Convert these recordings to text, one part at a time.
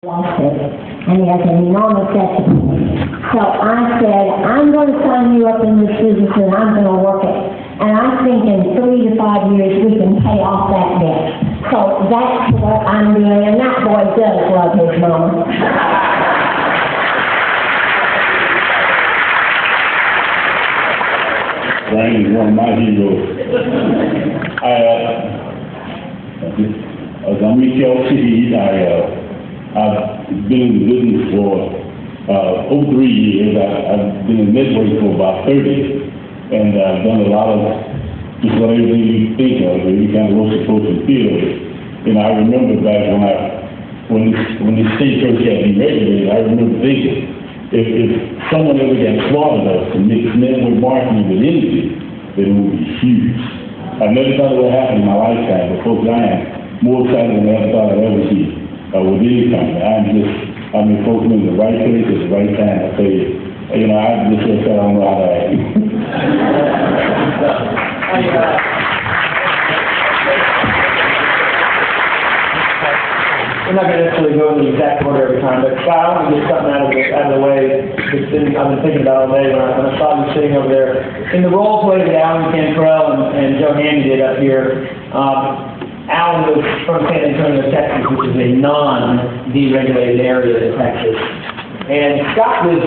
lost it, and he has an enormous debt. So I said, I'm going to sign you up in this business and I'm going to work it. And I think in 3 to 5 years we can pay off that debt. So that's what I'm doing, and that boy does love his mama. Brian is one of my heroes. As I'm in City, I've been in the business for over 3 years. I've been in network for about 30, and I've done a lot of just about everything you think of, any kind of roast approach and field. And I remember back when the state first got deregulated, I remember thinking, if someone ever got smart enough to mix network marketing with energy, then it would be huge. I never thought it would happen in my lifetime, but folks, I am more excited than I ever thought I'd ever see with any company. Folks are in the right place at the right time. I tell you, I just said I don't know how to act. We're not going to necessarily go in the exact order every time, but Scott, I want to get something out of the way that's I've been thinking about all day when I saw you sitting over there. In the role play that Alan Cantrell and Joe Handy did up here, Alan was from San Antonio, Texas, which is a non-deregulated area in Texas. And Scott lives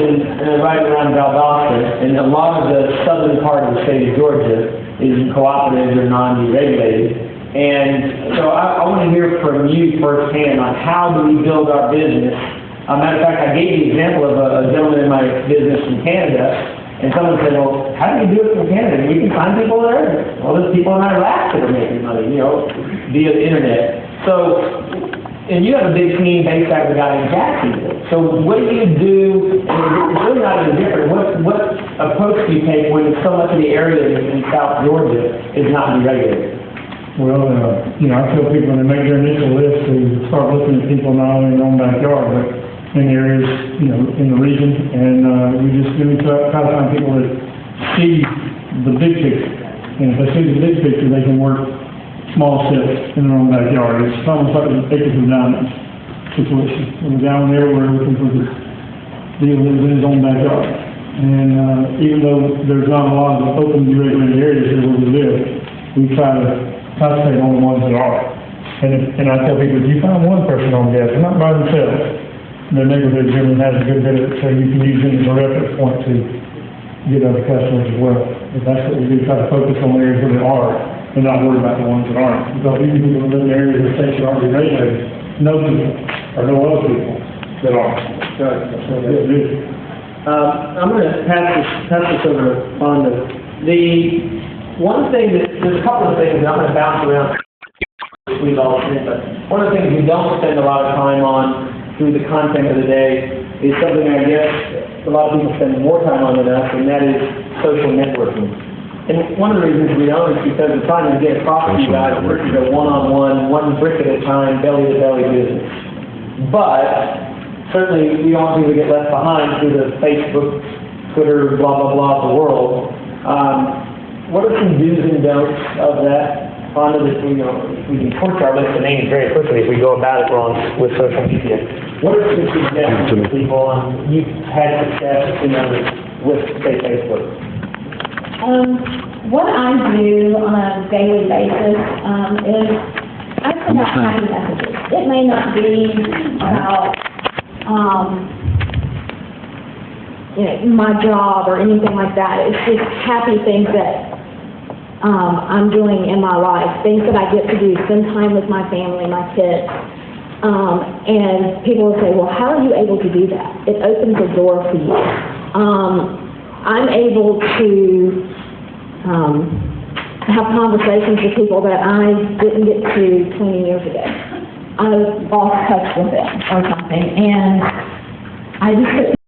right around Valdosta, and a lot of the southern part of the state of Georgia is cooperative or non-deregulated. And so I want to hear from you firsthand on how do we build our business. Matter of fact, I gave you the example of a gentleman in my business from Canada, and someone said, well, how do you do it from Canada? You can find people there. Well, there's people in Iraq that are making money, via the internet. So, and you have a big team based out of the guy in Jacksonville. So what do you do? And it's really not any different. What approach do you take when so much of the area in South Georgia is not deregulated? Well, I tell people when they make their initial list to start looking at people not only in their own backyard, but in areas, in the region, and we just really try to find people that see the big picture. And if they see the big picture, they can work small steps in their own backyard. It's almost like an acres of diamonds situation. When we're down there, we're looking for the deal that is in his own backyard. And even though there's not a lot of open deregulated areas here where we live, we try to concentrate on the ones that are. And I tell people, if you find one person on gas, they're not by themselves, their neighborhood generally has a good bit of it, so you can use them as a reference point to get other customers as well. But that's what we do, try to focus on areas where they are and not worry about the ones that aren't. Because even people that live in areas that states that aren't regulated, know people or know other people that are. That's what they do. I'm going to pass this over to Fonda. There's a couple of things that I'm going to bounce around. We've all seen, but one of the things we don't spend a lot of time on through the content of the day is something I guess a lot of people spend more time on than us, and that is social networking. And one of the reasons we don't is because we're trying to get across to you guys versus a one-on-one, one brick at a time, belly-to-belly business. But certainly we don't want people to get left behind through the Facebook, Twitter, blah, blah, blah of the world. What are some do's and don'ts of that? Fonda, that we can torch our list of names very quickly if we go about it wrong with social media. What are some suggestions to people you've had success with, say, Facebook? What I do on a daily basis is I send out happy messages. It may not be about my job or anything like that. It's just happy things that I'm doing in my life, things that I get to do, spend time with my family, my kids. And people will say, well, how are you able to do that? It opens a door for you. I'm able to have conversations with people that I didn't get to 20 years ago. I lost touch with them or something, and I just